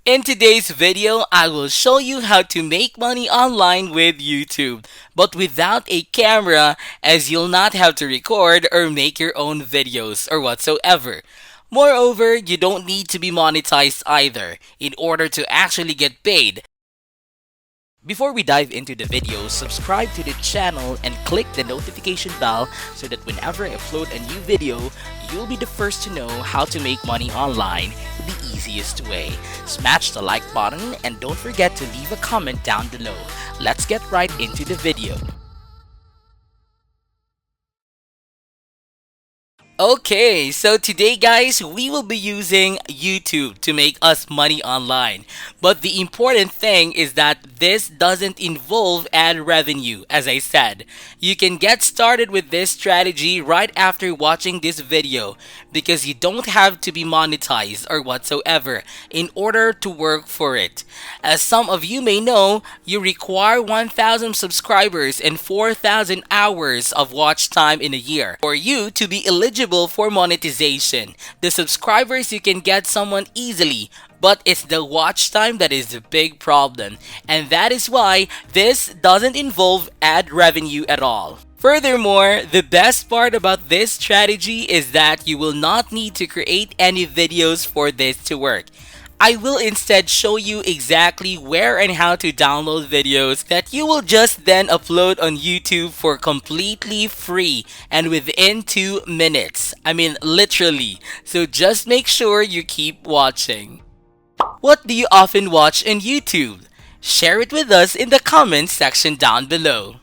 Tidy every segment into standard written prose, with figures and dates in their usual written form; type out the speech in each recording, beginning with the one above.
In today's video, I will show you how to make money online with YouTube, but without a camera, as you'll not have to record or make your own videos or whatsoever. Moreover, you don't need to be monetized either in order to actually get paid. Before we dive into the video, subscribe to the channel and click the notification bell so that whenever I upload a new video, you'll be the first to know how to make money online the easiest way. Smash the like button and don't forget to leave a comment down below. Let's get right into the video. Okay, so today guys, we will be using YouTube to make us money online. But the important thing is that this doesn't involve ad revenue, as I said. You can get started with this strategy right after watching this video because you don't have to be monetized or whatsoever in order to work for it. As some of you may know, you require 1,000 subscribers and 4,000 hours of watch time in a year for you to be eligible for monetization. The subscribers you can get someone easily, but it's the watch time that is the big problem, and that is why this doesn't involve ad revenue at all. Furthermore, the best part about this strategy is that you will not need to create any videos for this to work. I will instead show you exactly where and how to download videos that you will just then upload on YouTube for completely free and within 2 minutes. I mean literally. So just make sure you keep watching. What do you often watch on YouTube? Share it with us in the comments section down below.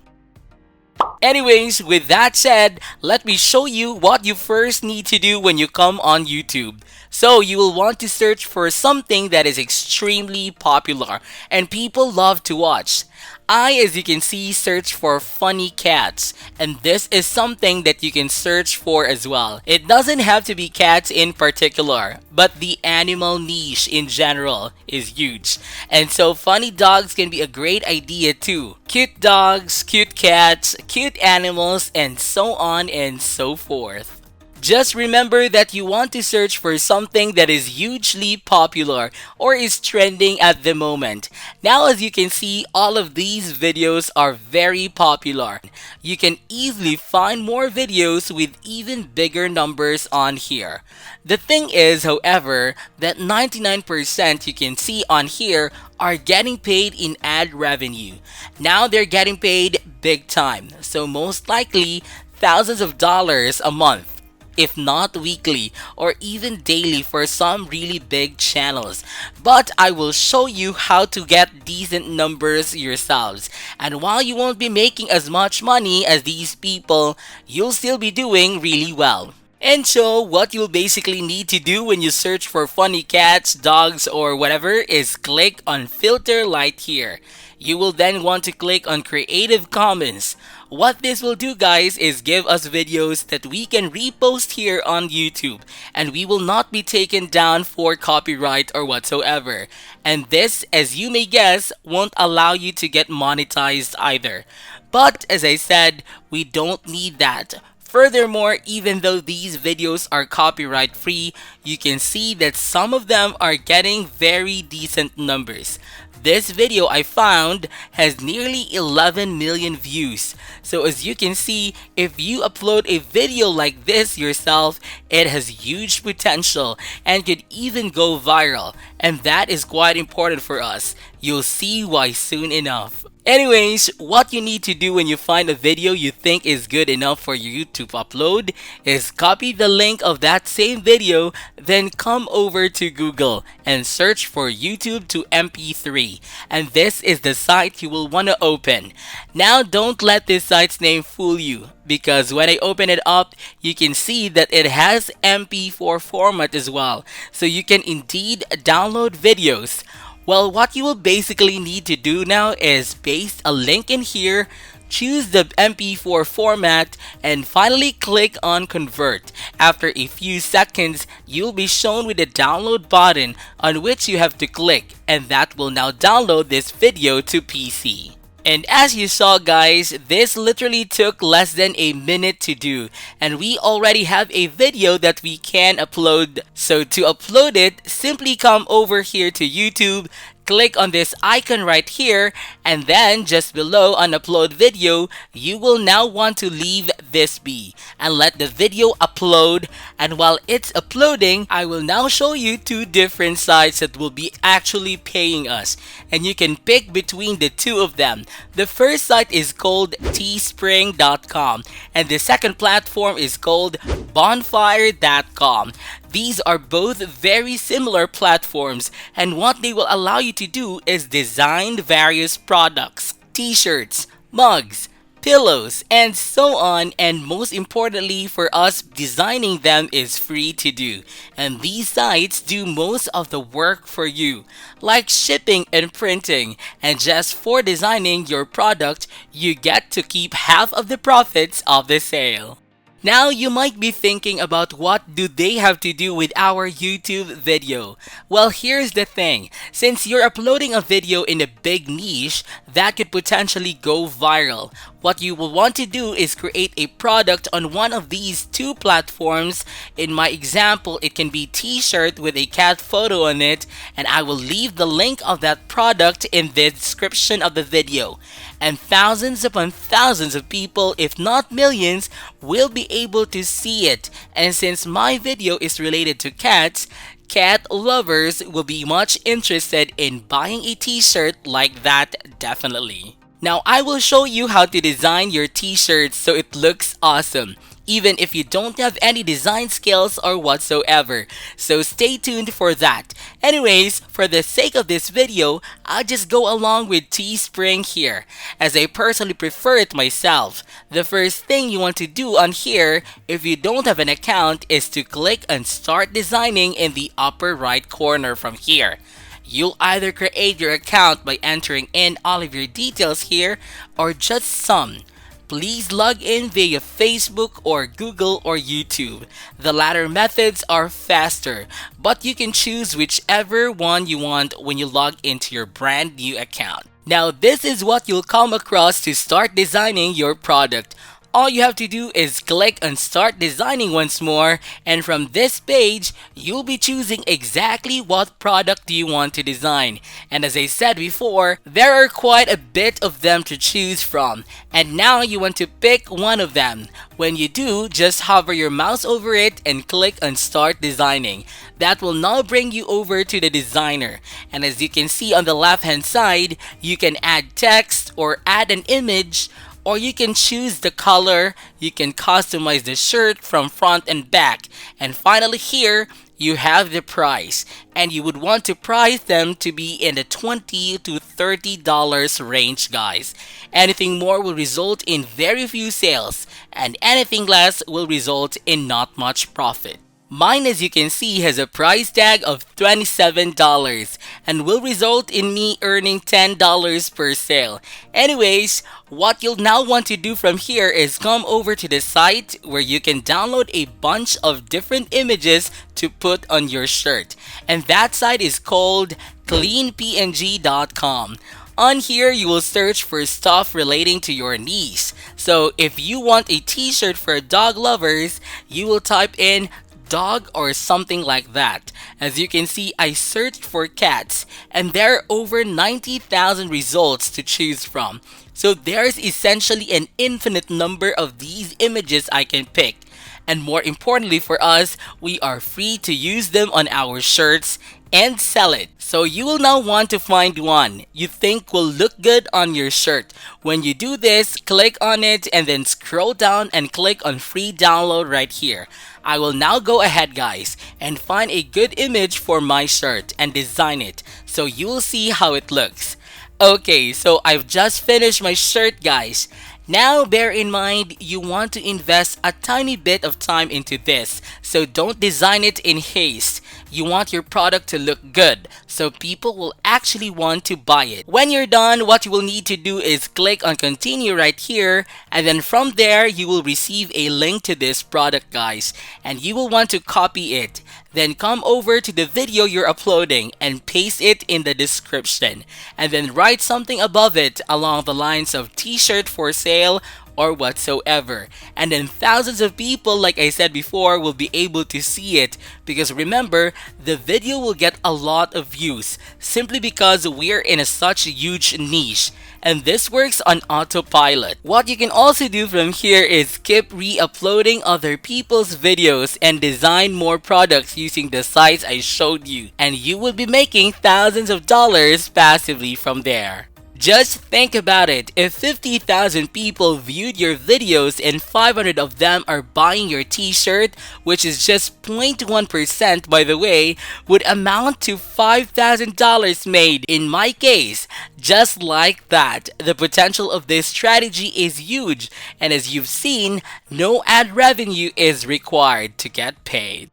Anyways, with that said, let me show you what you first need to do when you come on YouTube. So you will want to search for something that is extremely popular and people love to watch. As you can see, search for funny cats, and this is something that you can search for as well. It doesn't have to be cats in particular, but the animal niche in general is huge. And so funny dogs can be a great idea too. Cute dogs, cute cats, cute animals, and so on and so forth. Just remember that you want to search for something that is hugely popular or is trending at the moment. Now, as you can see, all of these videos are very popular. You can easily find more videos with even bigger numbers on here. The thing is, however, that 99% you can see on here are getting paid in ad revenue. Now they're getting paid big time, so most likely thousands of dollars a month, if not weekly or even daily for some really big channels. But I will show you how to get decent numbers yourselves. And while you won't be making as much money as these people, you'll still be doing really well. And so, what you'll basically need to do when you search for funny cats, dogs, or whatever is click on Filter Light here. You will then want to click on Creative Commons. What this will do, guys, is give us videos that we can repost here on YouTube, and we will not be taken down for copyright or whatsoever. And this, as you may guess, won't allow you to get monetized either. But as I said, we don't need that. Furthermore, even though these videos are copyright free, you can see that some of them are getting very decent numbers. This video I found has nearly 11 million views. So as you can see, if you upload a video like this yourself, it has huge potential and could even go viral. And that is quite important for us. You'll see why soon enough. Anyways, what you need to do when you find a video you think is good enough for you to upload is copy the link of that same video, then come over to Google and search for YouTube to MP3. And this is the site you will want to open. Now, don't let this site's name fool you, because when I open it up, you can see that it has MP4 format as well. So you can indeed download videos. Well, what you will basically need to do now is paste a link in here, choose the MP4 format, and finally click on Convert. After a few seconds, you'll be shown with a download button on which you have to click, and that will now download this video to PC. And as you saw guys, this literally took less than a minute to do, and we already have a video that we can upload. So to upload it, simply come over here to YouTube, click on this icon right here, and then just below on upload video, you will now want to leave this be and let the video upload. And while it's uploading, I will now show you two different sites that will be actually paying us, and you can pick between the two of them. The first site is called teespring.com and the second platform is called bonfire.com. These are both very similar platforms, and what they will allow you to do is design various products, t-shirts, mugs, pillows, and so on. And most importantly for us, designing them is free to do. And these sites do most of the work for you, like shipping and printing. And just for designing your product, you get to keep half of the profits of the sale. Now you might be thinking about what do they have to do with our YouTube video. Well, here's the thing. Since you're uploading a video in a big niche that could potentially go viral, what you will want to do is create a product on one of these two platforms. In my example, it can be t-shirt with a cat photo on it, and I will leave the link of that product in the description of the video. And thousands upon thousands of people, if not millions, will be able to see it. And since my video is related to cats, cat lovers will be much interested in buying a t-shirt like that, definitely. Now I will show you how to design your t-shirts so it looks awesome, even if you don't have any design skills or whatsoever. So stay tuned for that. Anyways, for the sake of this video, I'll just go along with Teespring here, as I personally prefer it myself. The first thing you want to do on here, if you don't have an account, is to click on Start Designing in the upper right corner from here. You'll either create your account by entering in all of your details here, or just some. Please log in via Facebook or Google or YouTube. The latter methods are faster, but you can choose whichever one you want when you log into your brand new account. Now this is what you'll come across to start designing your product. All you have to do is click on Start Designing once more, and from this page, you'll be choosing exactly what product do you want to design. And as I said before, there are quite a bit of them to choose from, and now you want to pick one of them. When you do, just hover your mouse over it and click on Start Designing. That will now bring you over to the designer, and as you can see on the left hand side, you can add text or add an image, or you can choose the color. You can customize the shirt from front and back. And finally here, you have the price. And you would want to price them to be in the $20 to $30 range, guys. Anything more will result in very few sales, and anything less will result in not much profit. Mine, as you can see, has a price tag of $27 and will result in me earning $10 per sale. Anyways, what you'll now want to do from here is come over to the site where you can download a bunch of different images to put on your shirt. And that site is called cleanpng.com. On here, you will search for stuff relating to your niche. So if you want a t-shirt for dog lovers, you will type in dog or something like that. As you can see, I searched for cats and there are over 90,000 results to choose from. So there's essentially an infinite number of these images I can pick. And more importantly for us, we are free to use them on our shirts and sell it. So you will now want to find one you think will look good on your shirt. When you do this, click on it and then scroll down and click on free download right here. I will now go ahead, guys, and find a good image for my shirt and design it so you will see how it looks. Okay, so I've just finished my shirt, guys. Now bear in mind, you want to invest a tiny bit of time into this, so don't design it in haste. you want your product to look good, so people will actually want to buy it. When you're done, what you will need to do is click on continue right here, and then from there, you will receive a link to this product, guys, and you will want to copy it. Then come over to the video you're uploading and paste it in the description, and then write something above it along the lines of t-shirt for sale or whatsoever. And then thousands of people, like I said before, will be able to see it, because remember, the video will get a lot of views simply because we're in such a huge niche. And this works on autopilot. What you can also do from here is keep re-uploading other people's videos and design more products using the sites I showed you, and you will be making thousands of dollars passively from there. Just think about it, if 50,000 people viewed your videos and 500 of them are buying your t-shirt, which is just 0.1% by the way, would amount to $5,000 made in my case. Just like that, the potential of this strategy is huge, and as you've seen, no ad revenue is required to get paid.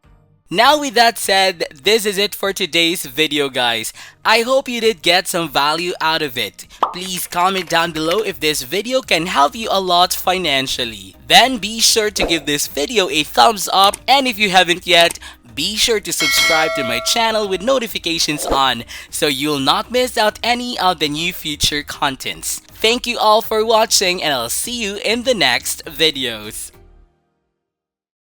Now with that said, this is it for today's video, guys. I hope you did get some value out of it. Please comment down below if this video can help you a lot financially. Then be sure to give this video a thumbs up, and if you haven't yet, be sure to subscribe to my channel with notifications on so you'll not miss out any of the new future contents. Thank you all for watching, and I'll see you in the next videos.